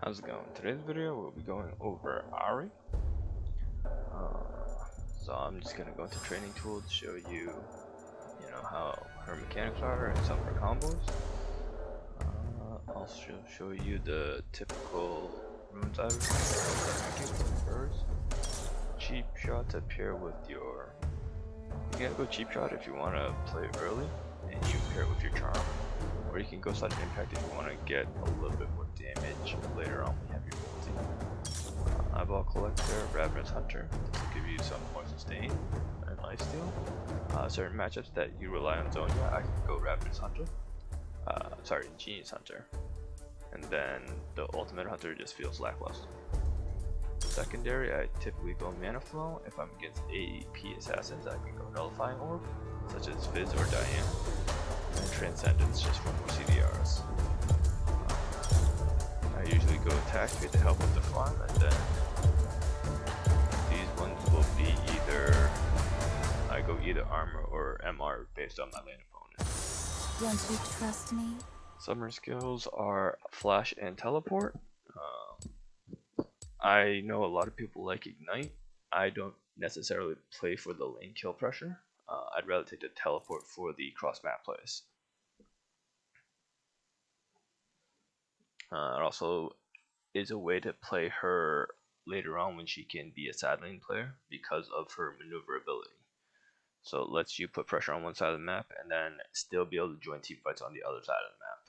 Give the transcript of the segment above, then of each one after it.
How's it going? Today's video we'll be going over Ahri. So I'm just gonna go into training tools to show you, how her mechanics are and some of her combos. I'll show you the typical runes I would first. Cheap shot to pair with your. You can go cheap shot if you want to play early, and you pair it with your charm. Or you can go sudden impact if you want to get a little bit more damage later on when you have your ulti. Eyeball collector, ravenous hunter to give you some more sustain and lifesteal. Certain matchups that you rely on Zonia, I can go ravenous hunter. Genius hunter. And then the ultimate hunter just feels lackluster. Secondary, I typically go mana flow. If I'm against AEP assassins, I can go nullifying orb, such as Fizz or Diana. And Transcendence just for more CDRs. I usually go attack speed to help with the farm, and then these ones will be I go either armor or MR based on my lane opponent. Won't you trust me? Summer skills are flash and teleport. I know a lot of people like Ignite. I don't necessarily play for the lane kill pressure. I'd rather take the teleport for the cross map plays. It also is a way to play her later on when she can be a side lane player because of her maneuverability. So it lets you put pressure on one side of the map and then still be able to join team fights on the other side of the map.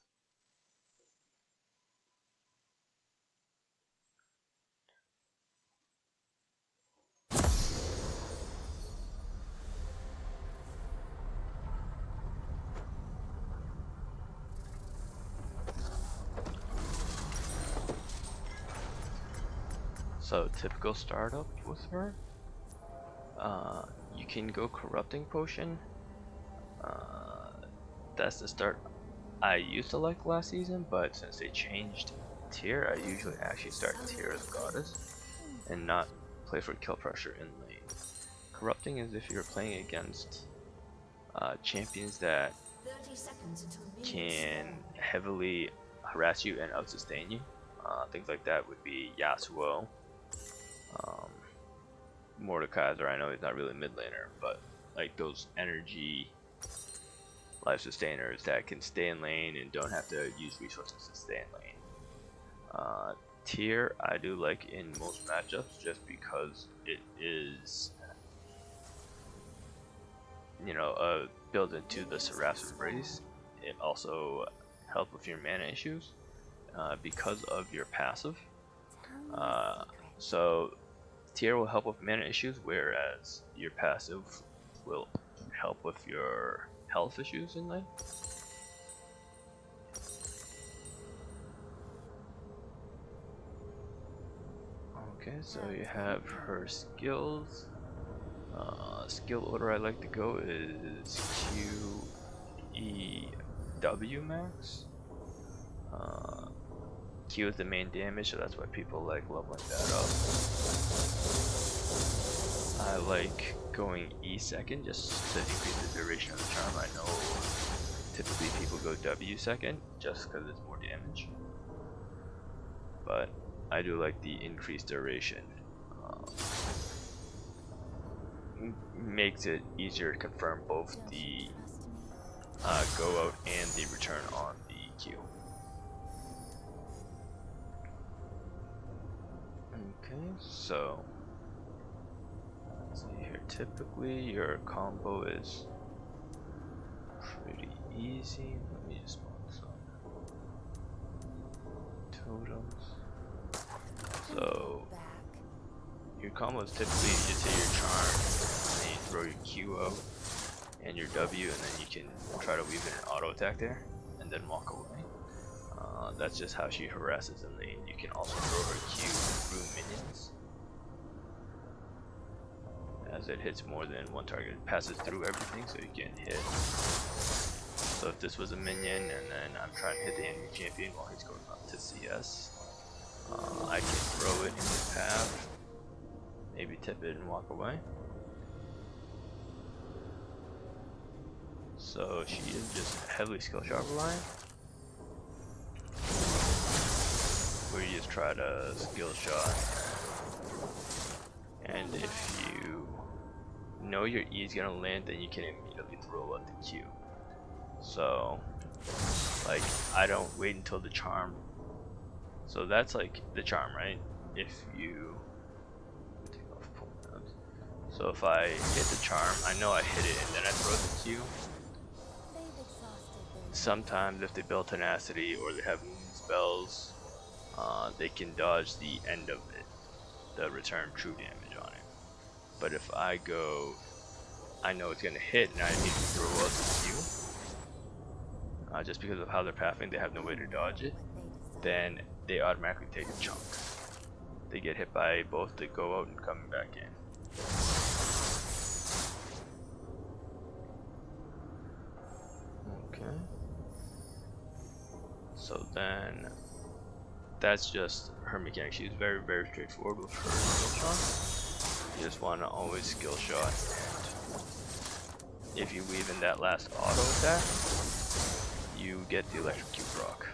So typical startup with her, you can go corrupting potion. That's the start I used to like last season, but since they changed tier, I usually actually start tier as goddess and not play for kill pressure in lane. Corrupting is if you're playing against champions that can heavily harass you and out-sustain you. Things like that would be Yasuo. Mordekaiser, I know he's not really a mid laner, but like those energy life sustainers that can stay in lane and don't have to use resources to stay in lane. Tier I do like in most matchups just because it is built into the Seraphic race. It also helps with your mana issues because of your passive. So tier will help with mana issues, whereas your passive will help with your health issues in lane. Okay, so you have her skills. Skill order I like to go is Q, E, W max. Q is the main damage, so that's why people like leveling that up. I like going E second just to increase the duration of the charm. I know typically people go W second just because it's more damage, but I do like the increased duration. Makes it easier to confirm both the go out and the return on the Q. Okay, so let's see here. Typically your combo is pretty easy. Let me just mark some totems. So your combo is typically you just hit your charm, and then you throw your Q out and your W, and then you can try to weave in an auto attack there and then walk away. That's just how she harasses in lane. You can also throw her Q through minions. As it hits more than one target, it passes through everything, so you can hit. So if this was a minion and then I'm trying to hit the enemy champion while he's going up to CS, I can throw it in his path, maybe tip it and walk away. So she is just heavily skill shot reliant, where you just try to skill shot. And if you know your E is gonna land, then you can immediately throw out the Q. So, like, I don't wait until the charm. So that's like the charm, right? If you take off cooldowns. So if I hit the charm, I know I hit it, and then I throw the Q. Sometimes if they build tenacity or they have moon spells, they can dodge the end of it, the return true damage on it. But if I go, I know it's gonna hit, and I need to throw out the Q. Just because of how they're pathing, they have no way to dodge it. Then they automatically take a chunk. They get hit by both the go out and coming back in. Okay. So then, that's just her mechanic. She's very, very straightforward with her skill shot. You just want to always skill shot, and if you weave in that last auto attack, you get the electrocute proc.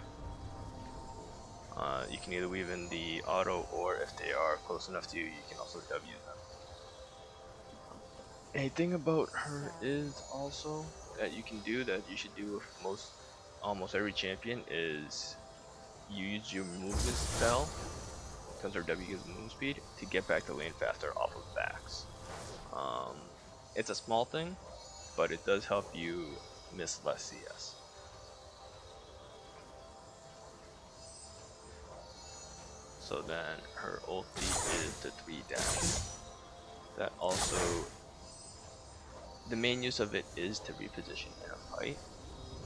You can either weave in the auto, or if they are close enough to you, you can also W them. A thing about her is also that you can do that you should do with almost every champion is you use your movement spell, because her W gives move speed, to get back to lane faster off of backs. It's a small thing, but it does help you miss less CS. So then her ulti is the 3 dash. That also, the main use of it is to reposition in a fight,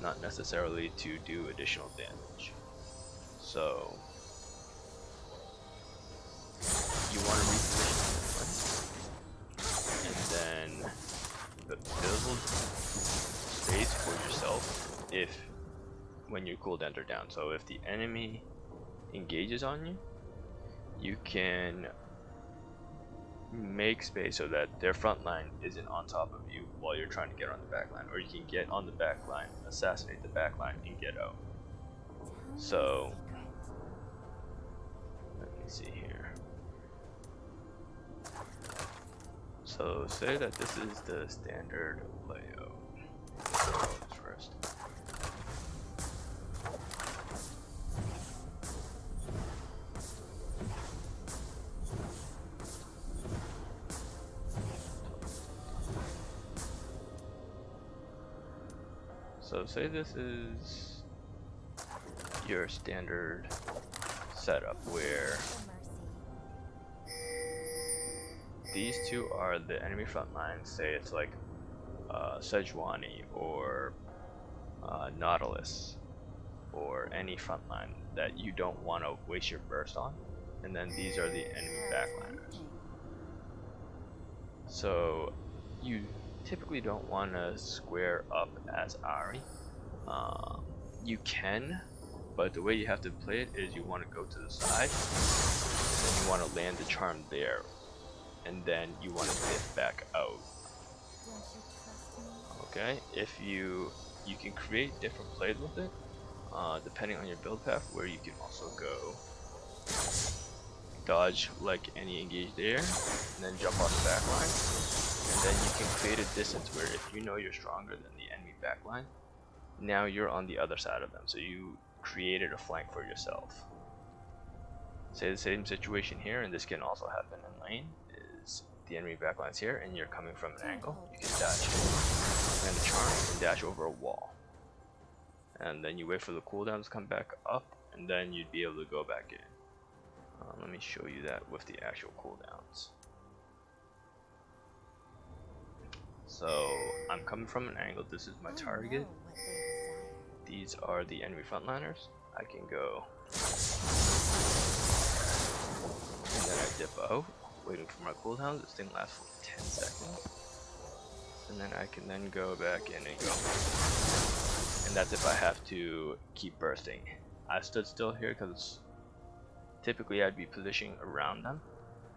not necessarily to do additional damage. So you want to reposition in a fight, and then build space for yourself when your cooldowns are down. So if the enemy engages on you, you can make space so that their front line isn't on top of you while you're trying to get on the back line, or you can get on the back line, assassinate the back line, and get out. So let me see here. So say that this is the standard layout. First. So say this is your standard setup where these two are the enemy front lines. Say it's like Sejuani or Nautilus or any front line that you don't want to waste your burst on, and then these are the enemy backliners. So you typically don't want to square up as Ahri. You can, but the way you have to play it is you want to go to the side, and then you want to land the charm there, and then you want to dip back out. Okay, if you can create different plays with it, depending on your build path, where you can also go dodge like any engage there, and then jump off the back line. And then you can create a distance where if you know you're stronger than the enemy backline, now you're on the other side of them, so you created a flank for yourself. Say the same situation here, and this can also happen in lane, is the enemy backline's here and you're coming from an angle, you can dash, land a charm, and dash over a wall. And then you wait for the cooldown to come back up, and then you'd be able to go back in. Let me show you that with the actual cooldowns. So I'm coming from an angle, this is my target. These are the enemy frontliners. I can go, and then I dip out, waiting for my cooldown. This thing lasts for 10 seconds. And then I can then go back in and go. And that's if I have to keep bursting. I stood still here because typically I'd be positioning around them,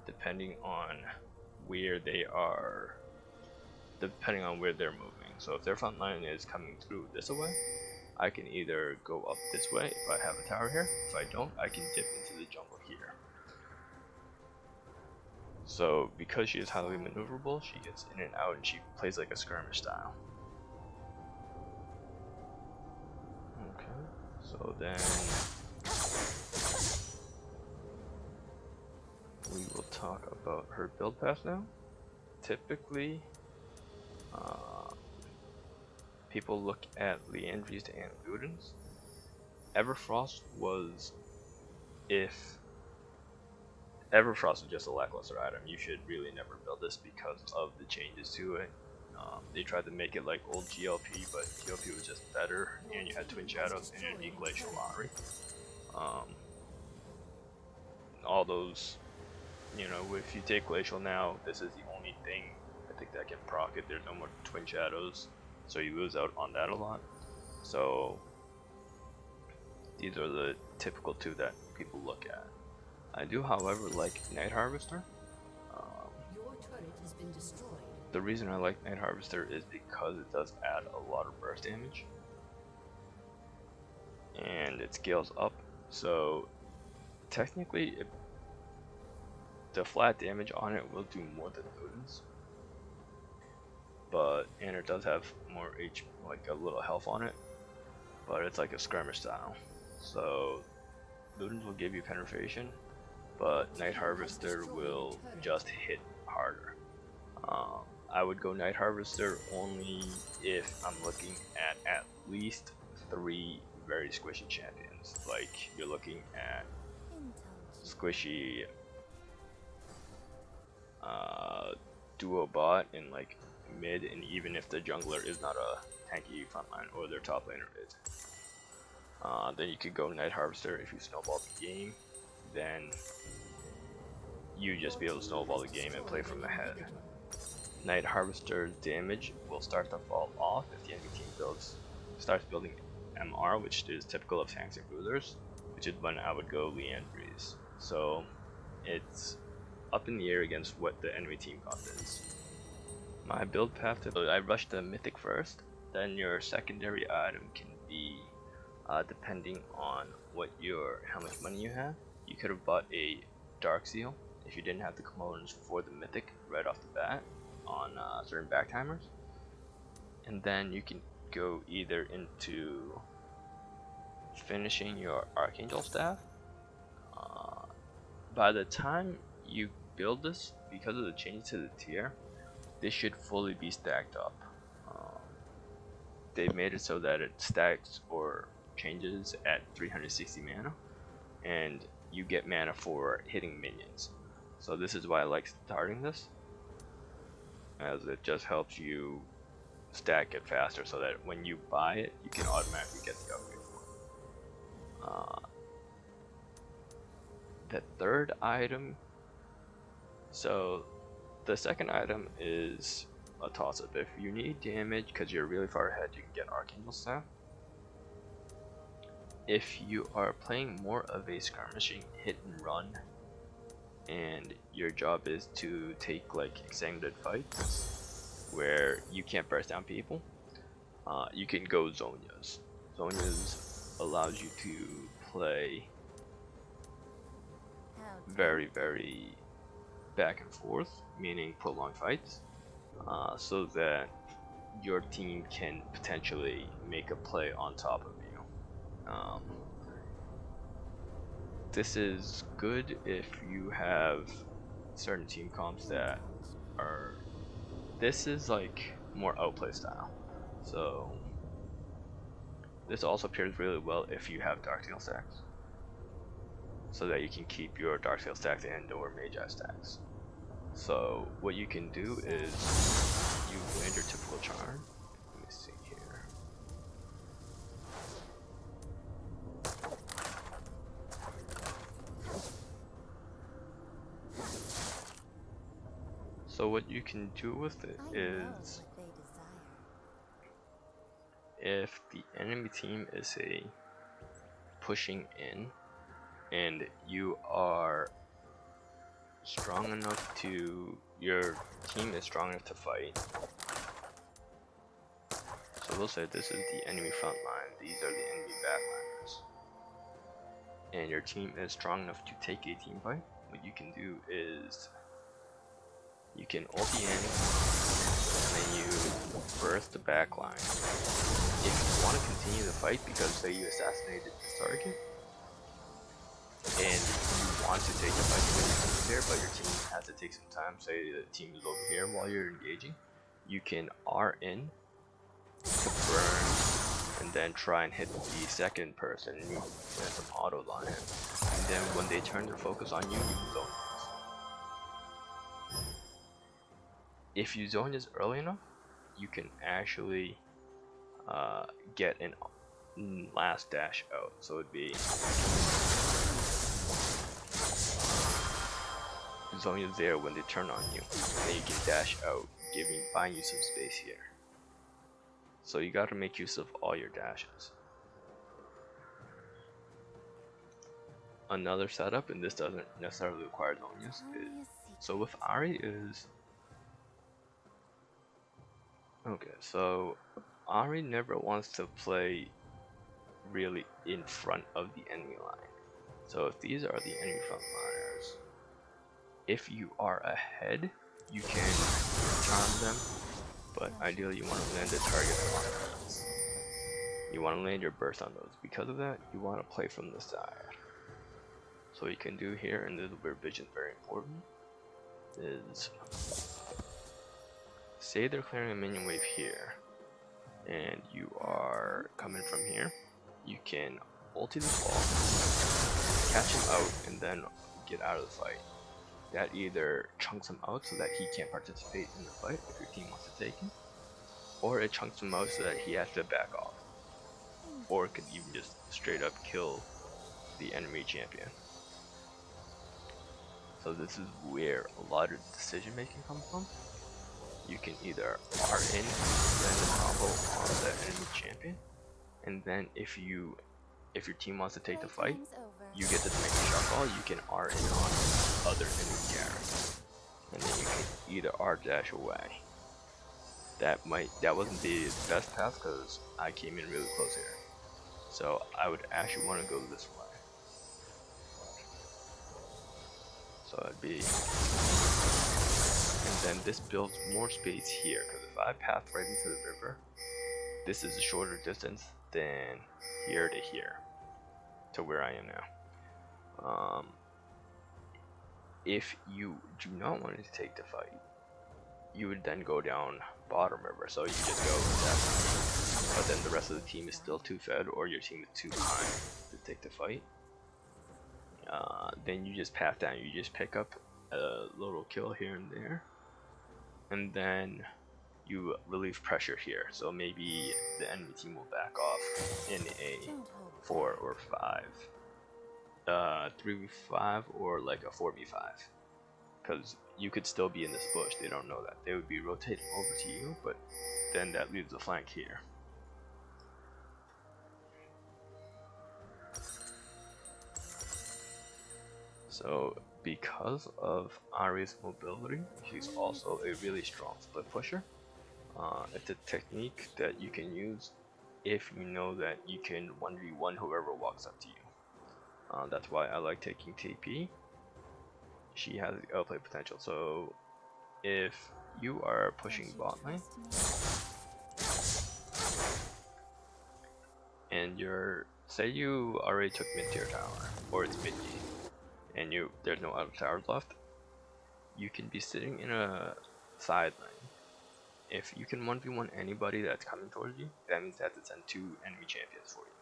depending on where they are, depending on where they're moving. So if their front line is coming through this way, I can either go up this way if I have a tower here. If I don't, I can dip into the jungle here. So because she is highly maneuverable, she gets in and out and she plays like a skirmish style. Okay, so then we will talk about her build path now. Typically, people look at Leandries and Ludens. Everfrost was, if Everfrost is just a lackluster item, you should really never build this because of the changes to it. They tried to make it like old GLP, but GLP was just better, and you had Twin Shadows and you need Glacial Ahri. All those, you know, if you take Glacial now, this is the only thing I think that can proc it. There's no more Twin Shadows, so you lose out on that a lot. So these are the typical two that people look at. I do, however, like Night Harvester. Your turret has been destroyed. The reason I like Night Harvester is because it does add a lot of burst damage, and it scales up. So technically, the flat damage on it will do more than Ludens, and it does have more like a little health on it, but it's like a skirmish style. So Ludens will give you penetration, but Night Harvester will just hit harder. I would go Night Harvester only if I'm looking at least 3 very squishy champions. Like you're looking at squishy duo bot in like mid, and even if the jungler is not a tanky frontline or their top laner is. Then you could go Night Harvester if you snowball the game. Then you just be able to snowball the game and play from the head. Night Harvester's damage will start to fall off if the enemy team starts building MR, which is typical of tanks and rulers, which is when I would go Leandries. So it's up in the air against what the enemy team comp is. My build path, I rush the mythic first, then your secondary item can be, depending on how much money you have. You could have bought a Dark Seal if you didn't have the components for the mythic right off the bat on certain back timers, and then you can go either into finishing your Archangel staff. By the time you build this, because of the change to the tier, this should fully be stacked up. They've made it so that it stacks or changes at 360 mana, and you get mana for hitting minions. So this is why I like starting this, as it just helps you stack it faster so that when you buy it, you can automatically get the upgrade for it. The third item, so the second item is a toss-up. If you need damage because you're really far ahead, you can get Archangel Staff. If you are playing more of a skirmishing hit and run, and your job is to take like extended fights where you can't burst down people, you can go Zhonya's. Zhonya's allows you to play very, very back and forth, meaning prolonged fights, so that your team can potentially make a play on top of you. This is good if you have certain team comps that are, this is like more outplay style, so this also pairs really well if you have Darksail stacks, so that you can keep your Darksail stacks and or Magi stacks. So what you can do is you land your typical charm. Let me see here. So what you can do with it is, if the enemy team is pushing in and you are strong enough to, your team is strong enough to fight, so will say this is the enemy front line. These are the enemy backliners. And your team is strong enough to take a team fight. What you can do is you can ulti in, and then you burst the back line. If you want to continue the fight because say you assassinated this target, and you want to take the fight because your team is there, but your team has to take some time, say the team is over here while you're engaging, you can R in to burn, and then try and hit the second person, and you get some auto line. And then when they turn their focus on you, you can zone this. If you zone this early enough, you can actually get an last dash out. So it'd be zone is there when they turn on you, and then you can dash out, buying you some space here. So you got to make use of all your dashes. Another setup, and this doesn't necessarily require zone use, is so with Ahri is okay. So Ahri never wants to play really in front of the enemy line. So if these are the enemy front liners, if you are ahead, you can charm them, but ideally you want to land the target on them. You want to land your burst on those. Because of that, you want to play from the side. So what you can do here, and this is where vision is very important, is say they're clearing a minion wave here, and you are coming from here, you can ulti this wall, catch him out, and then get out of the fight. That either chunks him out so that he can't participate in the fight if your team wants to take him, or it chunks him out so that he has to back off, or it could even just straight up kill the enemy champion. So this is where a lot of decision making comes from. You can either R in, land the combo on the enemy champion, and then if your team wants to take the fight, you get to make a shot call. You can R in on other enemy characters, and then you can either R dash away. That wasn't the best path because I came in really close here, so I would actually want to go this way. So it'd be, and then this builds more space here, because if I path right into the river, this is a shorter distance than here to here, to where I am now. If you do not want to take the fight, you would then go down bottom river, so you just go that way. But then the rest of the team is still too fed, or your team is too behind to take the fight. Then you just path down, you just pick up a little kill here and there, and then you relieve pressure here. So maybe the enemy team will back off in a 4 or 5, 3v5 or like a 4v5, because you could still be in this bush. They don't know that. They would be rotating over to you, but then that leaves a flank here. So because of Ahri's mobility, she's also a really strong split pusher. It's a technique that you can use if you know that you can 1v1 whoever walks up to you. That's why I like taking TP. She has the outplay potential. So if you are pushing bot lane and say you already took mid tier tower, or it's mid game, and there's no other towers left, you can be sitting in a side lane. If you can 1v1 anybody that's coming towards you, that means they have to send 2 enemy champions for you.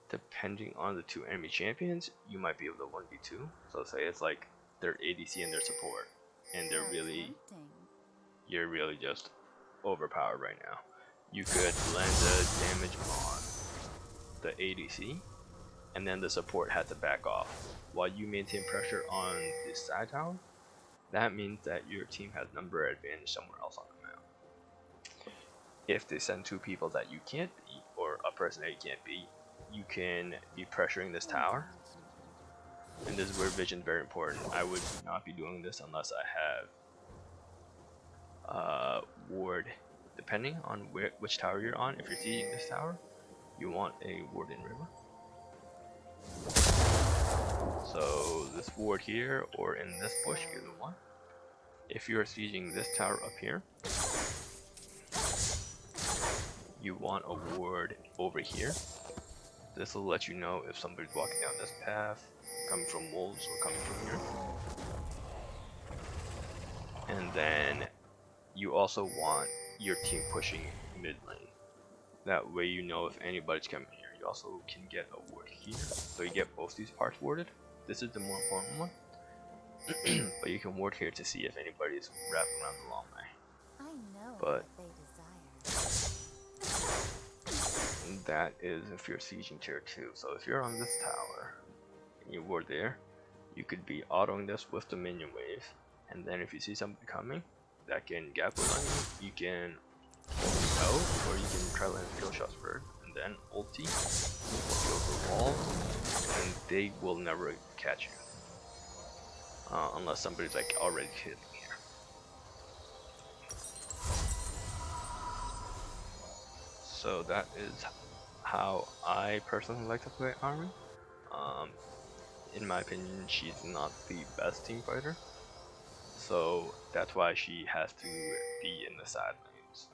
Depending on the 2 enemy champions, you might be able to 1v2. So say it's like their ADC and their support, and you're really just overpowered right now. You could land the damage on the ADC, and then the support had to back off while you maintain pressure on this side tower. That means that your team has number advantage somewhere else on the map. If they send 2 people that you can't beat, or a person that you can't beat, you can be pressuring this tower. And this is where vision is very important. I would not be doing this unless I have ward depending on which tower you're on, if you're sieging this tower, you want a ward in river. So this ward here or in this bush, either one. If you're sieging this tower up here, you want a ward over here. This will let you know if somebody's walking down this path, coming from wolves or coming from here. And then you also want your team pushing mid lane. That way you know if anybody's coming here. You also can get a ward here, so you get both these parts warded. This is the more important one. But you can ward here to see if anybody's wrapping around the long way. I know But what they desire. that is if you're sieging tier 2. So if you're on this tower and you ward there, you could be autoing this with the minion wave, and then if you see somebody coming that can gap on you, you can out, or you can try to land kill shots first and then ulti over the wall, and they will never catch you unless somebody's like already hitting here. So that is how I personally like to play Ahri. In my opinion, she's not the best team fighter, so that's why she has to be in the side lanes.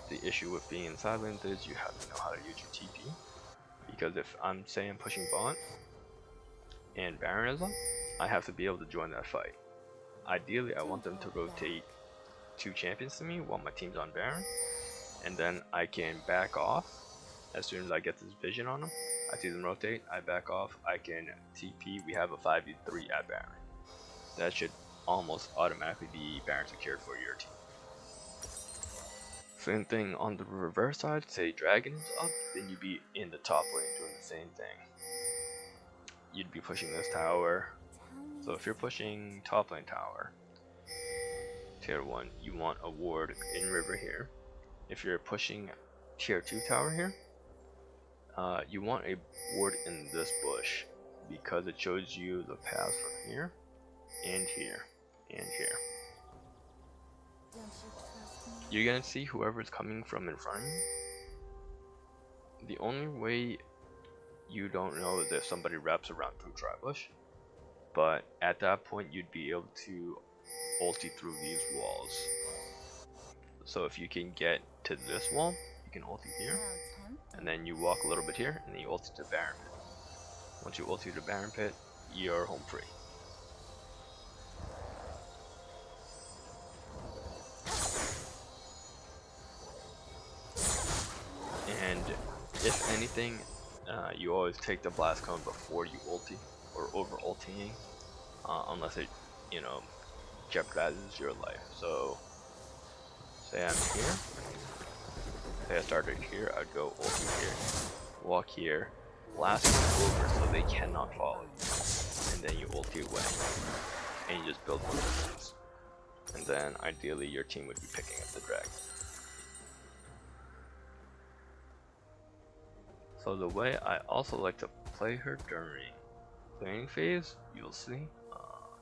The issue with being in side lanes is you have to know how to use your TP, because if I'm saying pushing bot and Baron is up, I have to be able to join that fight. Ideally, I want them to rotate 2 champions to me while my team's on Baron, and then I can back off as soon as I get this vision on them. I see them rotate, I back off, I can TP, we have a 5v3 at Baron. That should almost automatically be Baron secured for your team. Same thing on the reverse side, say Dragon is up, then you'd be in the top lane doing the same thing. You'd be pushing this tower. So if you're pushing top lane tower, tier 1, you want a ward in river here. If you're pushing tier 2 tower here, you want a ward in this bush, because it shows you the paths from here, and here, and here. Don't you trust me? You're gonna see whoever's coming from in front of you. The only way you don't know is if somebody wraps around through Tribush, but at that point you'd be able to ulti through these walls. So if you can get to this wall, you can ulti here, How tempting. and then you walk a little bit here, and then you ulti to Baron Pit. Once you ulti to Baron Pit, you're home free. And if anything, you always take the blast cone before you ulti, or over ultiing, unless it, you know, jeopardizes your life. So, say I'm here, say I started here, I'd go ulti here, walk here, blast over so they cannot follow you, and then you ulti away, and you just build more distance. And then ideally your team would be picking up the dragon. So the way I also like to play her during planning phase, you'll see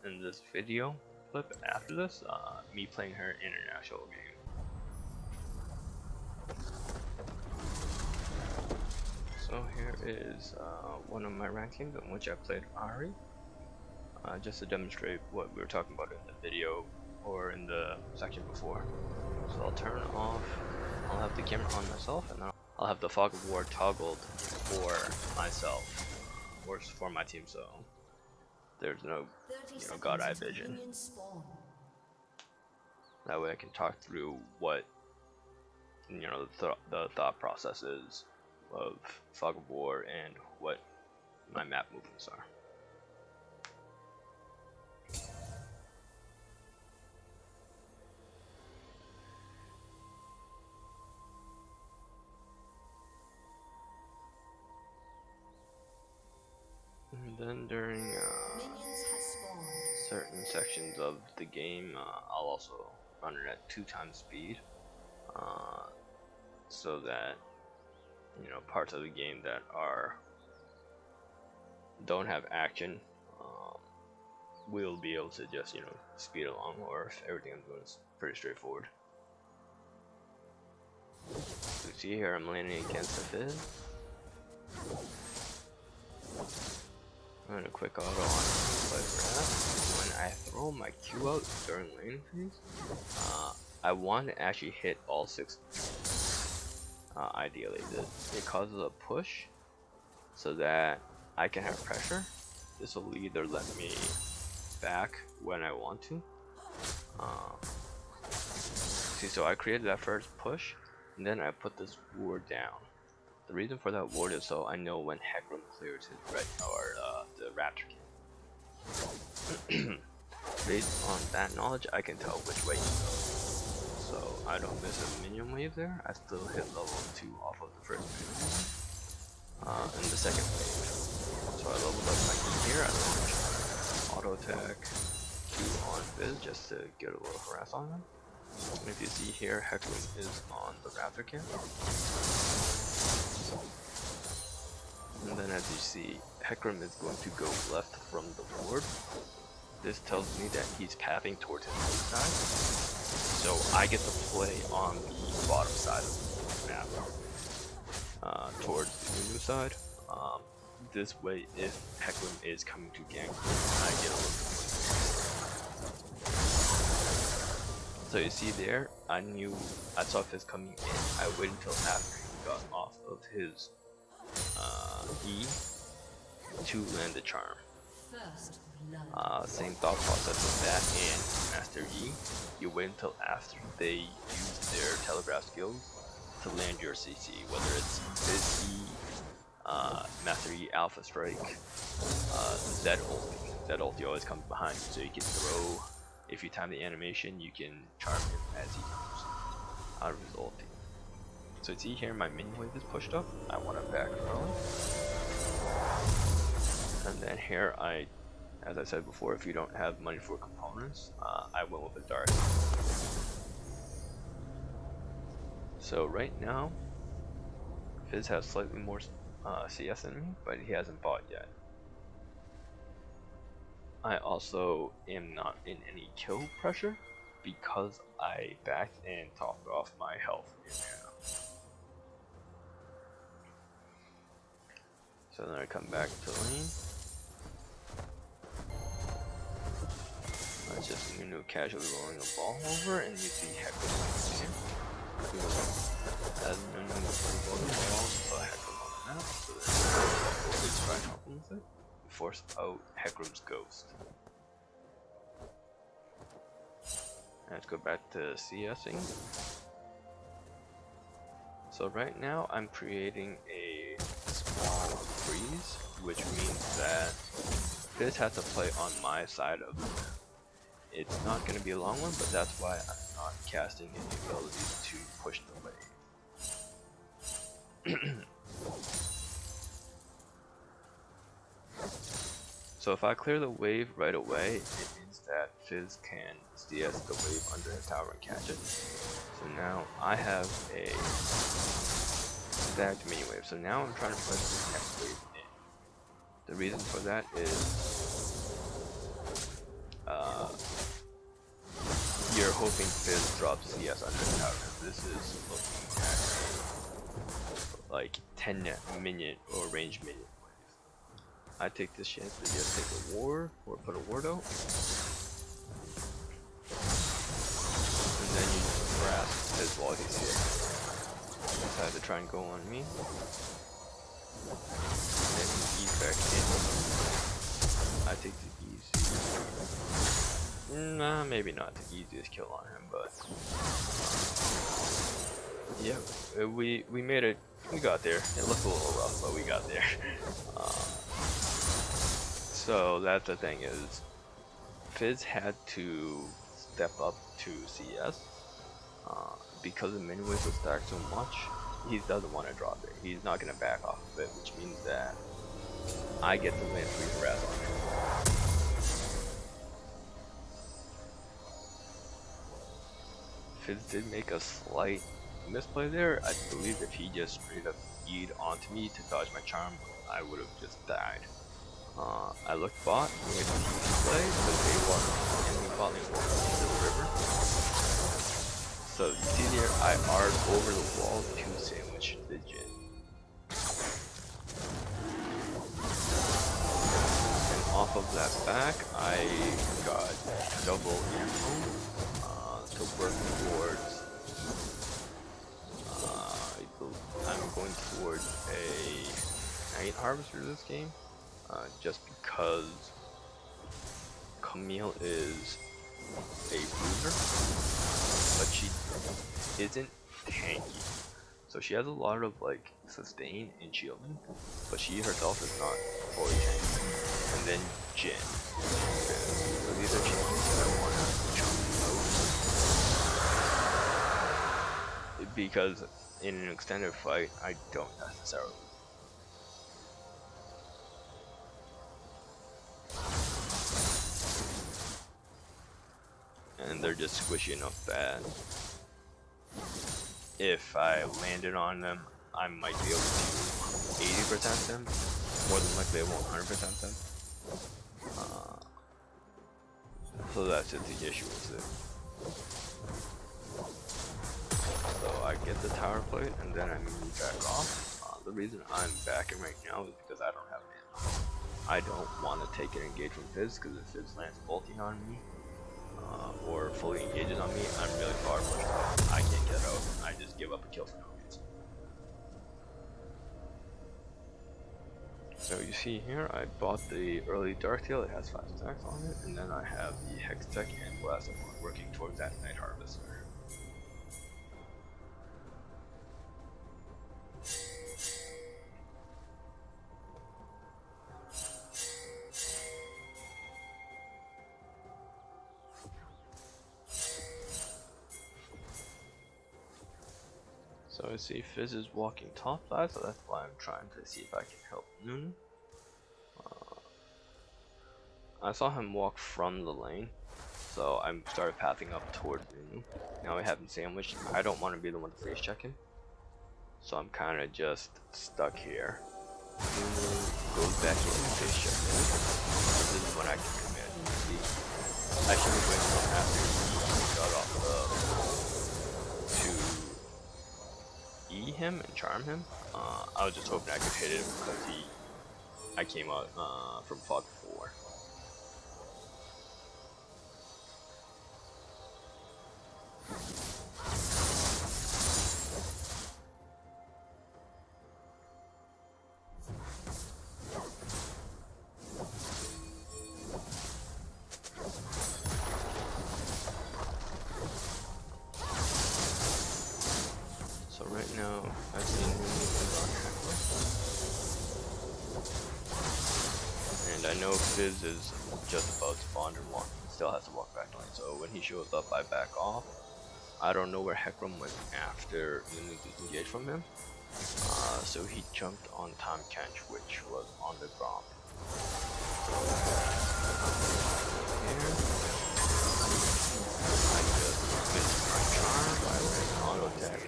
in this video clip after this, me playing her in an actual game. So here is one of my rankings in which I played Ahri, just to demonstrate what we were talking about in the video or in the section before. So I'll turn off, I'll have the camera on myself, and then I'll have the fog of war toggled for myself, or for my team, so there's no, you know, god eye vision. That way I can talk through what, you know, the thought processes of fog of war and what my map movements are. And then during certain sections of the game, I'll also run it at 2 times speed, so that, you know, parts of the game that don't have action, we'll be able to just, you know, speed along, or if everything I'm doing is pretty straightforward. So see here, I'm landing against the Fizz. I'm gonna quick auto on play grass. When I throw my Q out during laning phase, I want to actually hit all 6. Ideally, it causes a push so that I can have pressure. This will either let me back when I want to. See, so I created that first push, and then I put this ward down. The reason for that ward is so I know when Hecarim clears his the Raptor King. Based on that knowledge, I can tell which way to go. So I don't miss a minion wave there. I still hit level 2 off of the first minion wave. And the second wave. So I leveled up my E here. I launched auto attack Q on Fizz just to get a little harass on him. And if you see here, Hecarim is on the Raptor camp. And then as you see, Hecarim is going to go left from the ward. This tells me that he's pathing towards his side. So I get to play on the bottom side of the map. Towards the new side. This way, if Hecarim is coming to gank, I get a little bit. So you see there, I saw Fizz coming in. I waited until after he got off of his E to land the charm. Same thought process with that in Master E. You wait until after they use their telegraph skills to land your CC, whether it's Fizz E, Master E, Alpha Strike, Z ulti. Z ulti always comes behind you, so you can throw. If you time the animation, you can charm him as he comes out of his ulti. So see here, my minion wave is pushed up. I want to back early. And then here, as I said before, if you don't have money for components, I went with a dart. So right now, Fizz has slightly more CS than me, but he hasn't bought yet. I also am not in any kill pressure because I backed and topped off my health in mana. So then I come back to lane. I just casually rolling a ball over, and you see Hecarim here. As Nunu rolling the ball, put Hecarim on the map, so then it's trying to happen with it. Force out Hecarim's ghost. Let's go back to CSing. So right now I'm creating a small freeze, which means that Fizz has to play on my side of the map. It's not going to be a long one, but that's why I'm not casting any abilities to push the wave. So if I clear the wave right away, it means that Fizz can CS the wave under his tower and catch it. So now I have a stacked mini wave. So now I'm trying to push the next wave in. The reason for that is you're hoping Fizz drops CS under the tower, because this is looking at like 10 minion or range minion. I take this chance to just take a ward or put a ward out. And then you just grasp his while he's here. Decide to try and go on me. And then he eats back in. I take the easy. Nah, maybe not the easiest kill on him, but yeah, we made it. We got there. It looked a little rough, but we got there. So that's the thing is, Fizz had to step up to CS because the mini wave was stacked so much. He doesn't want to drop it. He's not going to back off of it, which means that I get to land free harass on him. Fizz did make a slight misplay there. I believe if he just straight up E'd onto me to dodge my charm, I would have just died. I looked bot, we made a huge play, but they walked in the bot lane walked into the river. So see there, I R'd over the wall to sandwich the Jin. And off of that back, I got double ammo to work towards. I'm going towards a Night Harvester this game, just because Camille is a bruiser, but she isn't tanky. So she has a lot of like sustain and shielding, but she herself is not fully tanky. And then Jin. So these are champions that I want to jump most, because in an extended fight, I don't necessarily. And they're just squishy enough that if I landed on them, I might be able to 80% them. More than likely, I won't 100% them. So that's just the issue with it. So I get the tower plate and then I move back off. The reason I'm backing right now is because I don't have mana. I don't want to take an engage from Fizz, because if Fizz lands ulting on me, or fully engages on me, I'm really far from it. I can't get out. I just give up a kill for no reason. So you see here, I bought the early Darktail. It has 5 stacks on it, and then I have the Hex Tech and Blast One working towards that Night Harvester. So I see Fizz is walking top side, so that's why I'm trying to see if I can help Noon. I saw him walk from the lane, so I started pathing up towards Nunu. Now I have him sandwiched. I don't want to be the one to face check him, so I'm kind of just stuck here. Nunu goes back in and face check him. This is when I can command him. See, I should have waited until after he got off the to E him and charm him. I was just hoping I could hit him because I came out from fog 4. So right now, I've seen him on Heckler. And I know Fizz is just about spawned and walk. Still has to walk back lane. So when he shows up, I back off. I don't know where Heckram went after Nunu disengaged from him. So he jumped on Tom Kench, which was on the ground. Here. I just missed my charm by letting auto attack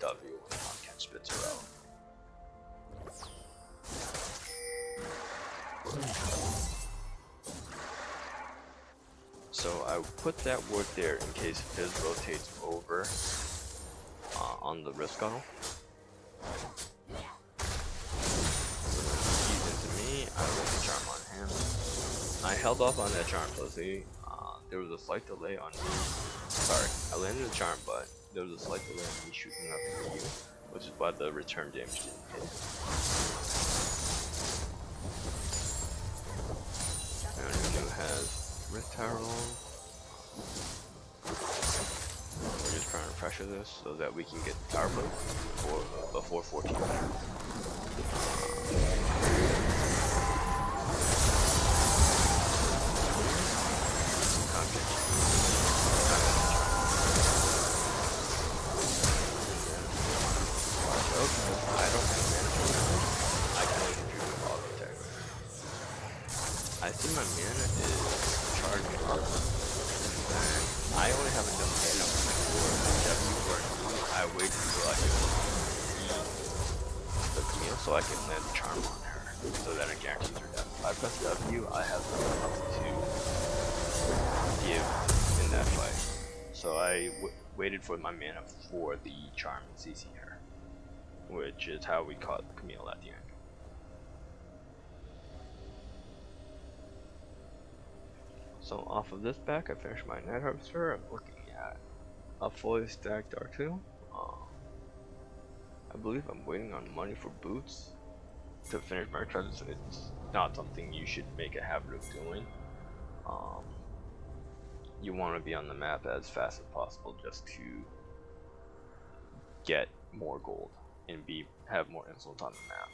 W when Tom Kench spits her out. So I put that ward there in case Fizz rotates over on the wrist scuttle. He's into me, I rolled the charm on him. I held off on that charm, so see, there was a slight delay on me. Sorry, I landed the charm, but there was a slight delay on me shooting up at you, which is why the return damage didn't hit. And Nunu has Rift Tower on. We're just trying to pressure this so that we can get the tower plate before 14 minutes. I don't have mana. I can only contribute with auto attack. I see my mana is charging up, and I only have enough mana for W or I wait until I can eat the Camille so I can land the charm on her, so that I guarantee her death. If I press W, I have enough to give in that fight. So I waited for my mana for the charm and CC her, which is how we caught Camille at the end. So off of this back, I finished my Night Harvester. I'm looking at a fully stacked R2. I believe I'm waiting on money for boots to finish my treasures. It's not something you should make a habit of doing. You want to be on the map as fast as possible just to get more gold and have more influence on the map.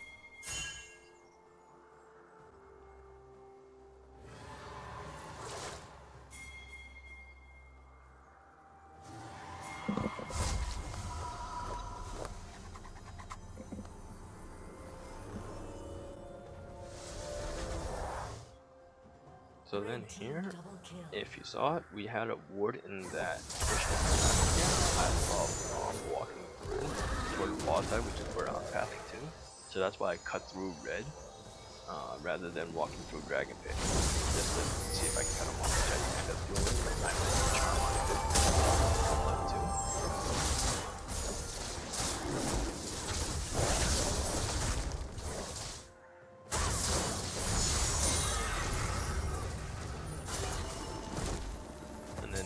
So then here, if you saw it, we had a ward in that I saw walking through toward the wall side, which is where I'm pathing to. So that's why I cut through red rather than walking through Dragon Pit. Just to see if I can kind of walk, which I end up doing. I missed the charm on it. Too.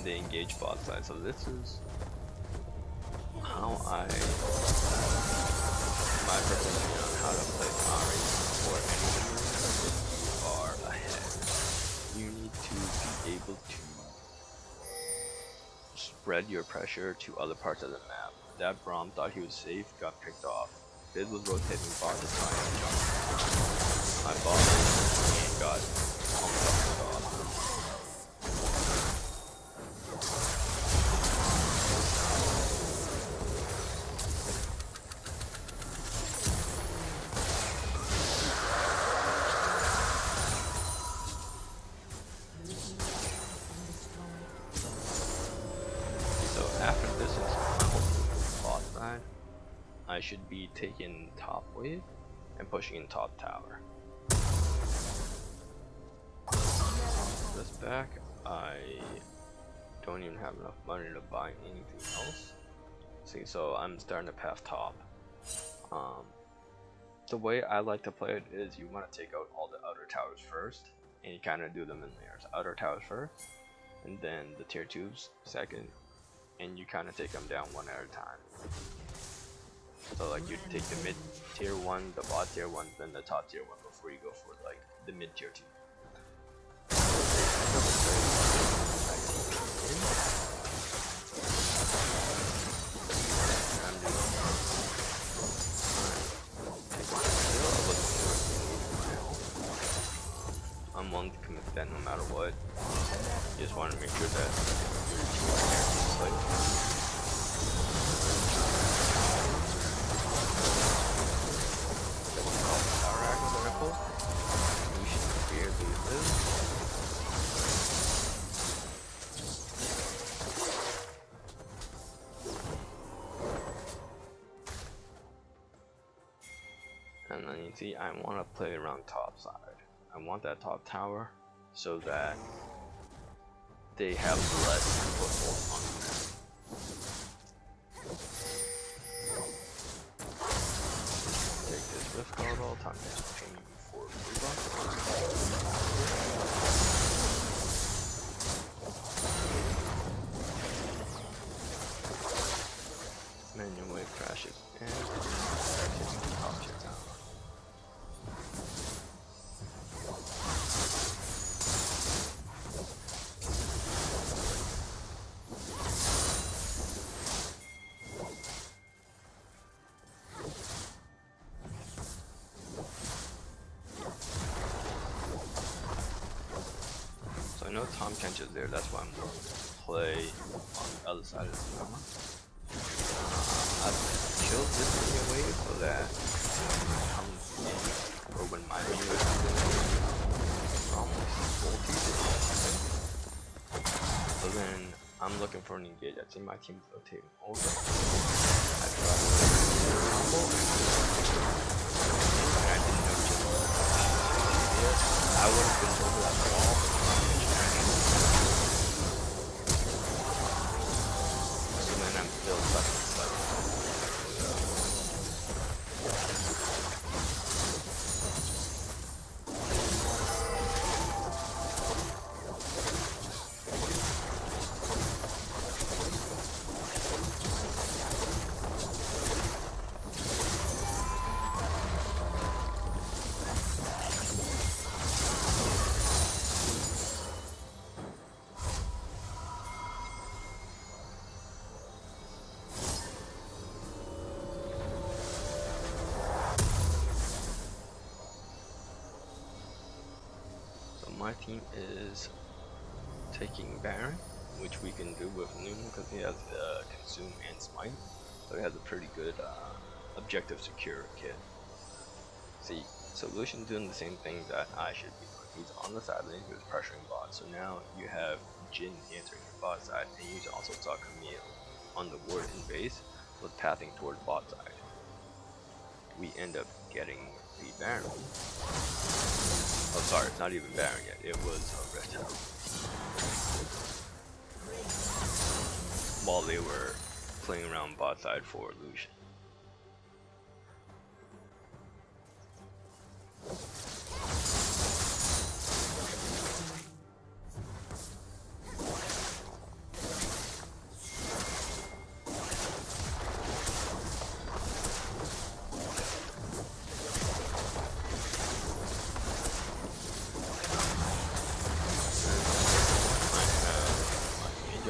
They engage bot side, so this is how my perception on how to play Ahri for anyone you are ahead. You need to be able to spread your pressure to other parts of the map. That Braum thought he was safe, got picked off. Biz was rotating bot to try and jump. My bot and got almost picked off. After this is bot side, I should be taking top wave and pushing in top tower. This back, I don't even have enough money to buy anything else. See, so I'm starting to path top. The way I like to play it is you want to take out all the outer towers first, and you kind of do them in layers. Outer towers first, and then the tier 2s second. And you kind of take them down one at a time. So like you take the mid tier 1, the bot tier 1, then the top tier 1 before you go for like the mid tier 2. I'm willing to commit to that no matter what. You just want to make sure that your we should barely live. And then you see, I want to play around top side. I want that top tower so that they have less foothold on the map. Take this rift guard all time to change for Minion wave crashes and top tier tower. I know Tom Kench is there, that's why I'm going to play on the other side of the map. I've killed this minion wave so that when it comes in, or when my minion wave comes in, almost ulti or something. So then I'm looking for an engage. I see my team rotating over. I try to combo, and I didn't know just I would have been over that wall. I my team is taking Baron, which we can do with Noon because he has Consume and Smite, so he has a pretty good objective secure kit. See, Solution doing the same thing that I should be doing. He's on the side lane, he was pressuring bot, so now you have Jin answering your bot side, and you also saw Camille on the ward in base was pathing towards bot side. We end up getting the Baron. Oh sorry, it's not even Baron yet, it was a Rift Herald. While they were playing around bot side for Lucian.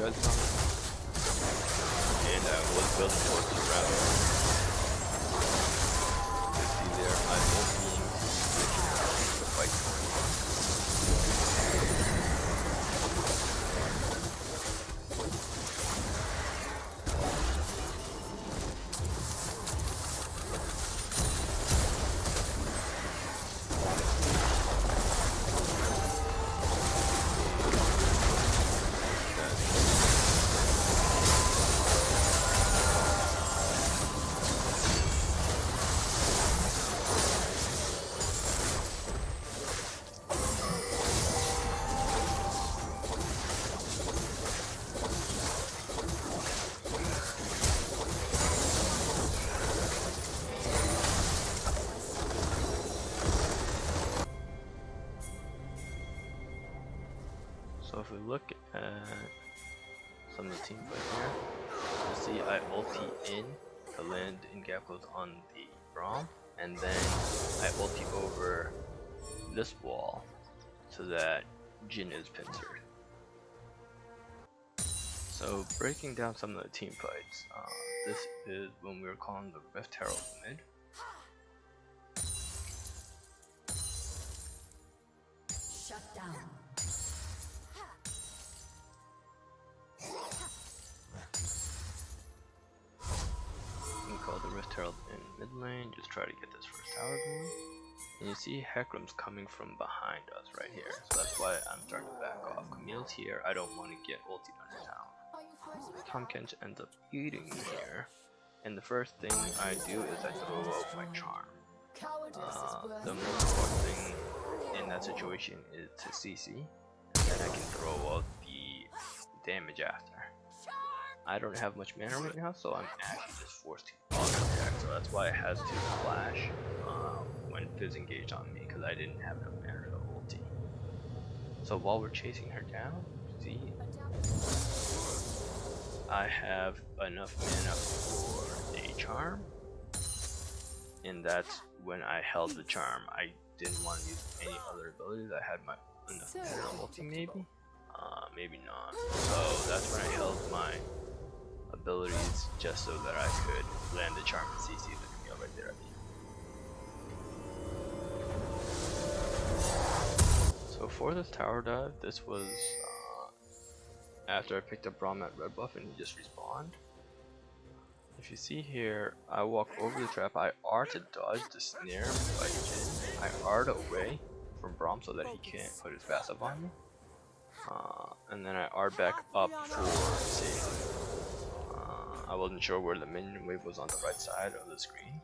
And I was building towards the route. You see there, I will be the fight. So if we look at some of the team play here, you'll see I ulti in to land in gap close on the Braum, and then I ulti over this wall so that Jin is pincered. So breaking down some of the team fights, this is when we were calling the Rift Herald mid. Shut down. We call the Rift Herald in mid lane, just try to get this first tower going. And you see Hecarim's coming from behind us right here, so that's why I'm starting to back off. Camille's here, I don't want to get ulted on the tower. Tom Kench ends up eating here, and the first thing I do is I throw out my charm. The most important thing in that situation is to CC, and then I can throw out the damage after. I don't have much mana right now, so I'm actually just forced to auto-attack, so that's why I had to flash when Fizz engaged on me, because I didn't have enough mana to ulti. So while we're chasing her down, see, I have enough mana for a charm, and that's when I held the charm. I didn't want to use any other abilities. I had my enough mana on ulti maybe, maybe not. So that's when I held my abilities just so that I could land the charm and CC the Camille right there at me. So for this tower dive, this was after I picked up Braum at red buff and he just respawned. If you see here, I walk over the trap, I R to dodge the snare by Jin. I R'd away from Braum so that he can't put his passive on me. And then I R'd back up for safety. I wasn't sure where the minion wave was on the right side of the screen.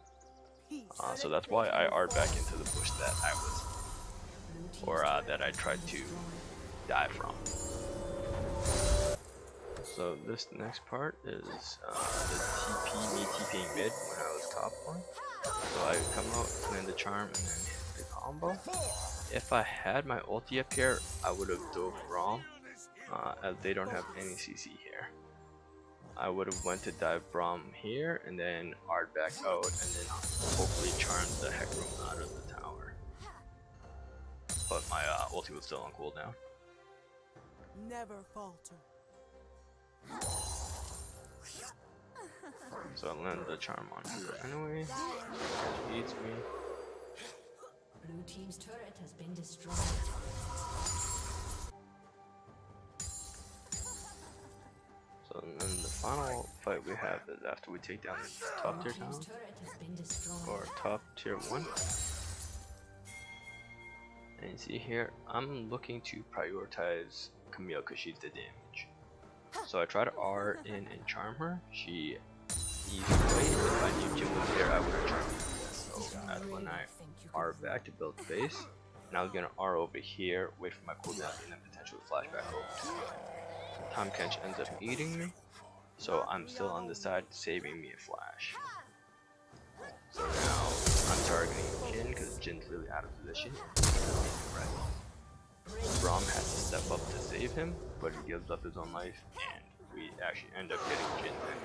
So that's why I R'd back into the bush that I was, or that I tried to die from. So this next part is the TP, me TPing mid when I was top one. So I come out, land the charm, and then hit the combo. If I had my ulti up here, I would have dove Braum, as they don't have any CC here. I would have went to dive Braum here, and then R'd back out, and then hopefully charmed the Hecarim out of the tower. But my ulti was still on cooldown. Never falter. So I land the charm on her anyway. She eats me. Blue team's turret has been destroyed. final fight we have is after we take down the top tier town, Team's turret has been destroyed. or top tier 1. And you see here, I'm looking to prioritize Camille because she's the damage. So I try to R in and charm her. She easy way. If I knew Jin was there, I would have charmed her. So that's when I R back to build base. Now I'm gonna R over here, wait for my cooldown, and then potentially flash back over. Tom Kench ends up eating me, so I'm still on the side, saving me a flash. So now I'm targeting Jin because Jin's really out of position. Braum has to step up to save him, but he gives up his own life, and we actually end up getting Jin back.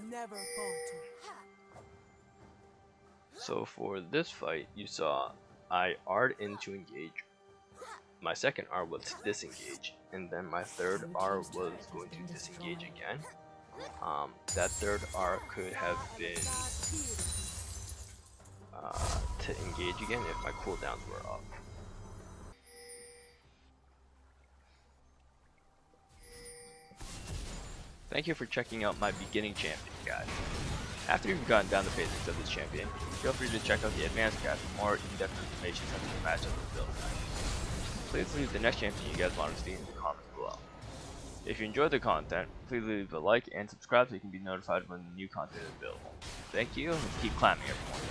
Never falter. So for this fight, you saw I R'd in to engage. My second R was disengage, and then my third R was going to disengage again. That third R could have been to engage again if my cooldowns were up. Thank you for checking out my beginning champion guide. After you've gotten down the basics of this champion, feel free to check out the advanced guide for more in-depth information such as matchup and build. Please leave the next champion you guys want to see in the comments below. If you enjoyed the content, please leave a like and subscribe so you can be notified when new content is available. Thank you, and keep climbing everyone.